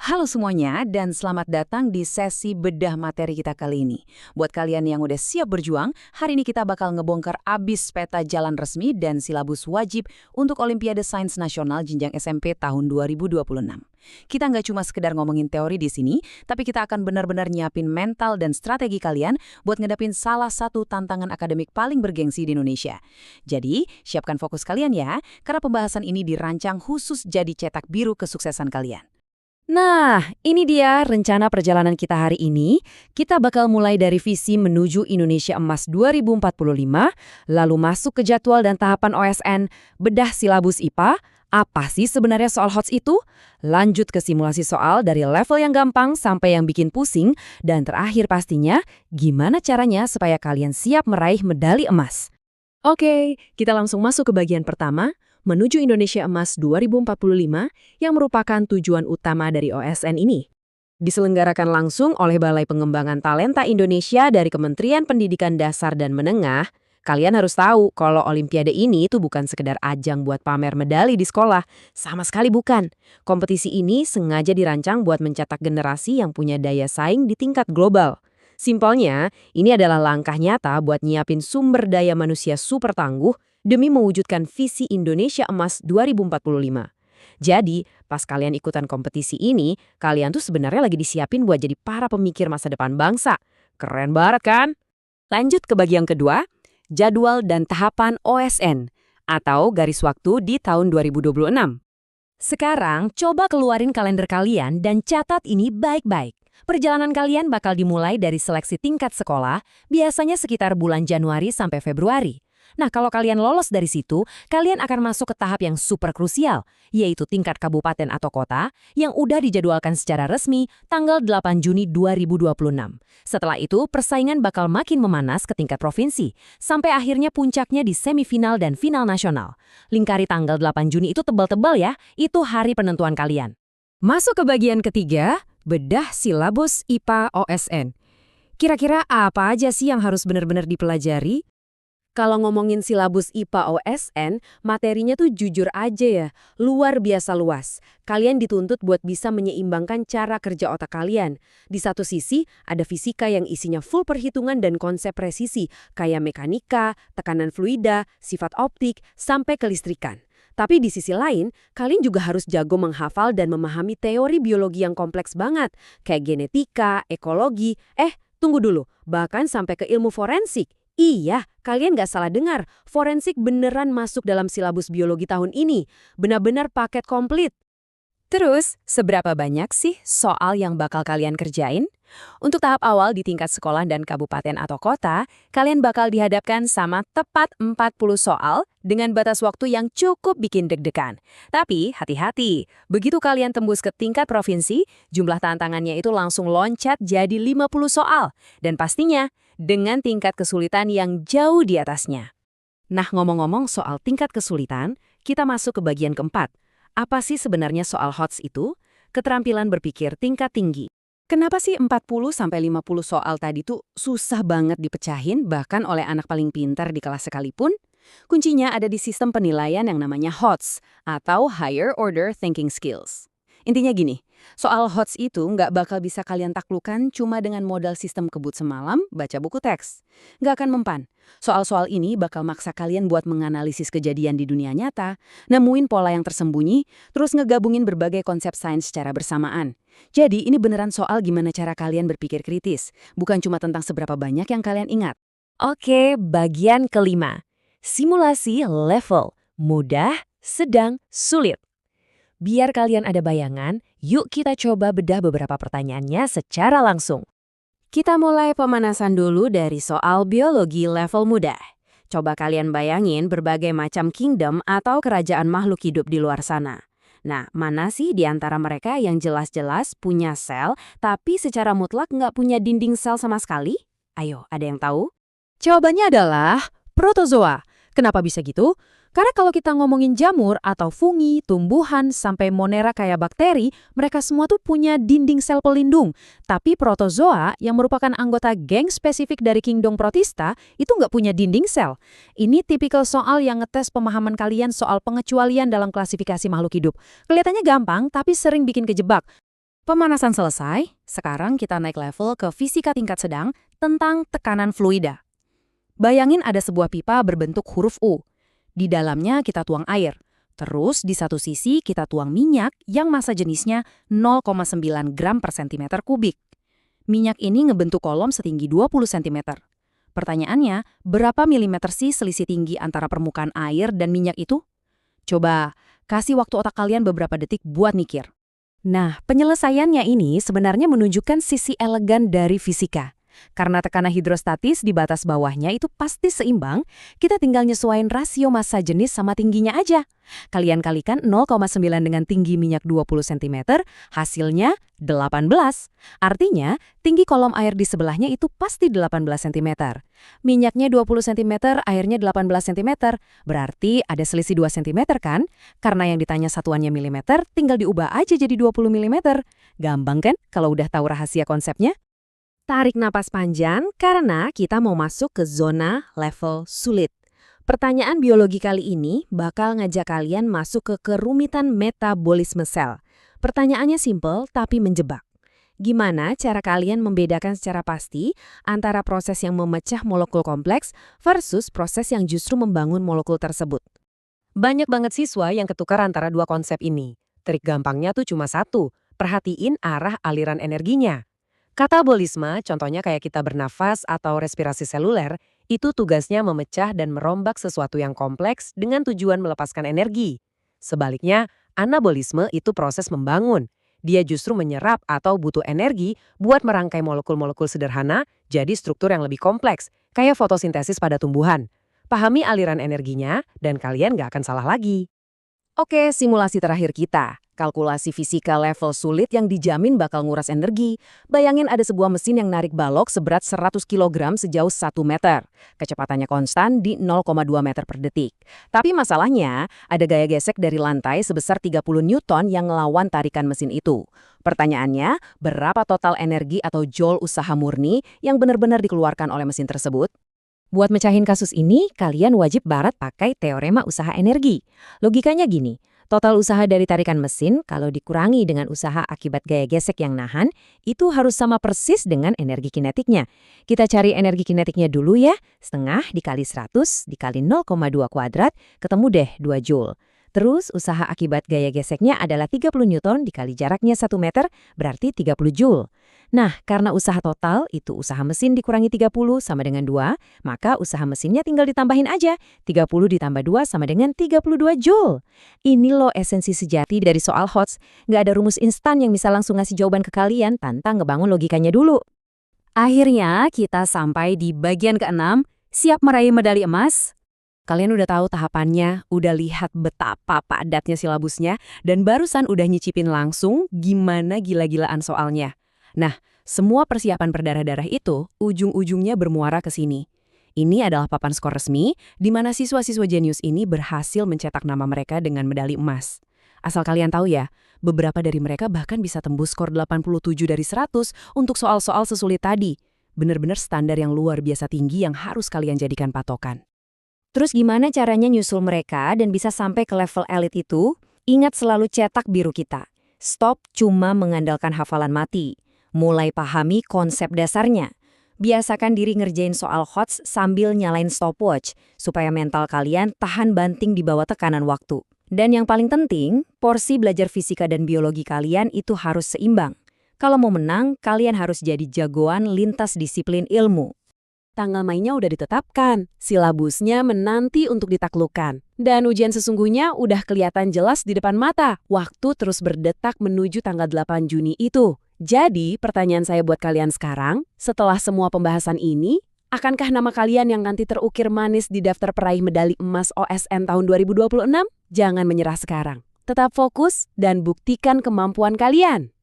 Halo semuanya dan selamat datang di sesi bedah materi kita kali ini. Buat kalian yang udah siap berjuang, hari ini kita bakal ngebongkar abis peta jalan resmi dan silabus wajib untuk Olimpiade Sains Nasional jenjang SMP tahun 2026. Kita nggak cuma sekedar ngomongin teori di sini, tapi kita akan benar-benar nyiapin mental dan strategi kalian buat ngedapin salah satu tantangan akademik paling bergengsi di Indonesia. Jadi, siapkan fokus kalian ya, karena pembahasan ini dirancang khusus jadi cetak biru kesuksesan kalian. Nah, ini dia rencana perjalanan kita hari ini. Kita bakal mulai dari visi menuju Indonesia Emas 2045, lalu masuk ke jadwal dan tahapan OSN, bedah silabus IPA, apa sih sebenarnya soal HOTS itu? Lanjut ke simulasi soal dari level yang gampang sampai yang bikin pusing, dan terakhir pastinya, gimana caranya supaya kalian siap meraih medali emas. Oke, kita langsung masuk ke bagian pertama, menuju Indonesia Emas 2045 yang merupakan tujuan utama dari OSN ini. Diselenggarakan langsung oleh Balai Pengembangan Talenta Indonesia dari Kementerian Pendidikan Dasar dan Menengah, kalian harus tahu kalau Olimpiade ini itu bukan sekedar ajang buat pamer medali di sekolah, sama sekali bukan. Kompetisi ini sengaja dirancang buat mencetak generasi yang punya daya saing di tingkat global. Simpelnya, ini adalah langkah nyata buat nyiapin sumber daya manusia super tangguh demi mewujudkan visi Indonesia Emas 2045. Jadi, pas kalian ikutan kompetisi ini, kalian tuh sebenarnya lagi disiapin buat jadi para pemikir masa depan bangsa. Keren banget kan? Lanjut ke bagian kedua, jadwal dan tahapan OSN, atau garis waktu di tahun 2026. Sekarang, coba keluarin kalender kalian dan catat ini baik-baik. Perjalanan kalian bakal dimulai dari seleksi tingkat sekolah, biasanya sekitar bulan Januari sampai Februari. Nah, kalau kalian lolos dari situ, kalian akan masuk ke tahap yang super krusial, yaitu tingkat kabupaten atau kota yang udah dijadwalkan secara resmi tanggal 8 Juni 2026. Setelah itu, persaingan bakal makin memanas ke tingkat provinsi, sampai akhirnya puncaknya di semifinal dan final nasional. Lingkari tanggal 8 Juni itu tebal-tebal ya, itu hari penentuan kalian. Masuk ke bagian ketiga, bedah silabus IPA OSN. Kira-kira apa aja sih yang harus benar-benar dipelajari? Kalau ngomongin silabus IPA OSN, materinya tuh jujur aja ya, luar biasa luas. Kalian dituntut buat bisa menyeimbangkan cara kerja otak kalian. Di satu sisi, ada fisika yang isinya full perhitungan dan konsep presisi, kayak mekanika, tekanan fluida, sifat optik, sampai kelistrikan. Tapi di sisi lain, kalian juga harus jago menghafal dan memahami teori biologi yang kompleks banget, kayak genetika, ekologi, tunggu dulu, bahkan sampai ke ilmu forensik. Iya, kalian nggak salah dengar, forensik beneran masuk dalam silabus biologi tahun ini. Benar-benar paket komplit. Terus, seberapa banyak sih soal yang bakal kalian kerjain? Untuk tahap awal di tingkat sekolah dan kabupaten atau kota, kalian bakal dihadapkan sama tepat 40 soal dengan batas waktu yang cukup bikin deg-degan. Tapi hati-hati, begitu kalian tembus ke tingkat provinsi, jumlah tantangannya itu langsung loncat jadi 50 soal. Dan pastinya, dengan tingkat kesulitan yang jauh di atasnya. Nah, ngomong-ngomong soal tingkat kesulitan, kita masuk ke bagian keempat. Apa sih sebenarnya soal HOTS itu? Keterampilan berpikir tingkat tinggi. Kenapa sih 40-50 soal tadi tuh susah banget dipecahin bahkan oleh anak paling pintar di kelas sekalipun? Kuncinya ada di sistem penilaian yang namanya HOTS, atau Higher Order Thinking Skills. Intinya gini, soal HOTS itu nggak bakal bisa kalian taklukan cuma dengan modal sistem kebut semalam, baca buku teks. Nggak akan mempan. Soal-soal ini bakal maksa kalian buat menganalisis kejadian di dunia nyata, nemuin pola yang tersembunyi, terus ngegabungin berbagai konsep sains secara bersamaan. Jadi ini beneran soal gimana cara kalian berpikir kritis, bukan cuma tentang seberapa banyak yang kalian ingat. Oke, bagian kelima. Simulasi level, mudah, sedang, sulit. Biar kalian ada bayangan, yuk kita coba bedah beberapa pertanyaannya secara langsung. Kita mulai pemanasan dulu dari soal biologi level mudah. Coba kalian bayangin berbagai macam kingdom atau kerajaan makhluk hidup di luar sana. Nah, mana sih di antara mereka yang jelas-jelas punya sel, tapi secara mutlak nggak punya dinding sel sama sekali? Ayo, ada yang tahu? Jawabannya adalah protozoa. Kenapa bisa gitu? Karena kalau kita ngomongin jamur atau fungi, tumbuhan, sampai monera kayak bakteri, mereka semua tuh punya dinding sel pelindung. Tapi protozoa, yang merupakan anggota geng spesifik dari kingdom Protista, itu nggak punya dinding sel. Ini tipikal soal yang ngetes pemahaman kalian soal pengecualian dalam klasifikasi makhluk hidup. Kelihatannya gampang, tapi sering bikin kejebak. Pemanasan selesai, sekarang kita naik level ke fisika tingkat sedang tentang tekanan fluida. Bayangin ada sebuah pipa berbentuk huruf U. Di dalamnya kita tuang air. Terus di satu sisi kita tuang minyak yang massa jenisnya 0,9 gram per sentimeter kubik. Minyak ini ngebentuk kolom setinggi 20 cm. Pertanyaannya, berapa milimeter sih selisih tinggi antara permukaan air dan minyak itu? Coba, kasih waktu otak kalian beberapa detik buat mikir. Nah, penyelesaiannya ini sebenarnya menunjukkan sisi elegan dari fisika. Karena tekanan hidrostatis di batas bawahnya itu pasti seimbang, kita tinggal nyesuaiin rasio massa jenis sama tingginya aja. Kalian kalikan 0,9 dengan tinggi minyak 20 cm, hasilnya 18. Artinya, tinggi kolom air di sebelahnya itu pasti 18 cm. Minyaknya 20 cm, airnya 18 cm. Berarti ada selisih 2 cm kan? Karena yang ditanya satuannya milimeter, tinggal diubah aja jadi 20 mm. Gampang kan kalau udah tahu rahasia konsepnya? Tarik napas panjang karena kita mau masuk ke zona level sulit. Pertanyaan biologi kali ini bakal ngajak kalian masuk ke kerumitan metabolisme sel. Pertanyaannya simple tapi menjebak. Gimana cara kalian membedakan secara pasti antara proses yang memecah molekul kompleks versus proses yang justru membangun molekul tersebut? Banyak banget siswa yang ketukar antara dua konsep ini. Trik gampangnya tuh cuma satu, perhatiin arah aliran energinya. Katabolisme, contohnya kayak kita bernafas atau respirasi seluler, itu tugasnya memecah dan merombak sesuatu yang kompleks dengan tujuan melepaskan energi. Sebaliknya, anabolisme itu proses membangun. Dia justru menyerap atau butuh energi buat merangkai molekul-molekul sederhana jadi struktur yang lebih kompleks, kayak fotosintesis pada tumbuhan. Pahami aliran energinya dan kalian nggak akan salah lagi. Oke, simulasi terakhir kita. Kalkulasi fisika level sulit yang dijamin bakal nguras energi. Bayangin ada sebuah mesin yang narik balok seberat 100 kg sejauh 1 meter. Kecepatannya konstan di 0,2 meter per detik. Tapi masalahnya, ada gaya gesek dari lantai sebesar 30 Newton yang ngelawan tarikan mesin itu. Pertanyaannya, berapa total energi atau joule usaha murni yang benar-benar dikeluarkan oleh mesin tersebut? Buat mecahin kasus ini, kalian wajib barat pakai teorema usaha energi. Logikanya gini, total usaha dari tarikan mesin kalau dikurangi dengan usaha akibat gaya gesek yang nahan, itu harus sama persis dengan energi kinetiknya. Kita cari energi kinetiknya dulu ya, setengah dikali 100 dikali 0,2 kuadrat, ketemu deh 2 joule. Terus usaha akibat gaya geseknya adalah 30 Newton dikali jaraknya 1 meter, berarti 30 joule. Nah, karena usaha total itu usaha mesin dikurangi 30 sama dengan 2, maka usaha mesinnya tinggal ditambahin aja. 30 ditambah 2 sama dengan 32 joule. Ini loh esensi sejati dari soal HOTS. Nggak ada rumus instan yang bisa langsung ngasih jawaban ke kalian tanpa ngebangun logikanya dulu. Akhirnya kita sampai di bagian ke-6, siap meraih medali emas? Kalian udah tahu tahapannya, udah lihat betapa padatnya silabusnya, dan barusan udah nyicipin langsung gimana gila-gilaan soalnya. Nah, semua persiapan berdarah-darah itu ujung-ujungnya bermuara ke sini. Ini adalah papan skor resmi di mana siswa-siswa jenius ini berhasil mencetak nama mereka dengan medali emas. Asal kalian tahu ya, beberapa dari mereka bahkan bisa tembus skor 87 dari 100 untuk soal-soal sesulit tadi. Bener-bener standar yang luar biasa tinggi yang harus kalian jadikan patokan. Terus gimana caranya nyusul mereka dan bisa sampai ke level elit itu? Ingat selalu cetak biru kita. Stop cuma mengandalkan hafalan mati. Mulai pahami konsep dasarnya. Biasakan diri ngerjain soal HOTS sambil nyalain stopwatch, supaya mental kalian tahan banting di bawah tekanan waktu. Dan yang paling penting, porsi belajar fisika dan biologi kalian itu harus seimbang. Kalau mau menang, kalian harus jadi jagoan lintas disiplin ilmu. Tanggal mainnya udah ditetapkan, silabusnya menanti untuk ditaklukkan. Dan ujian sesungguhnya udah kelihatan jelas di depan mata. Waktu terus berdetak menuju tanggal 8 Juni itu. Jadi, pertanyaan saya buat kalian sekarang, setelah semua pembahasan ini, akankah nama kalian yang nanti terukir manis di daftar peraih medali emas OSN tahun 2026? Jangan menyerah sekarang. Tetap fokus dan buktikan kemampuan kalian.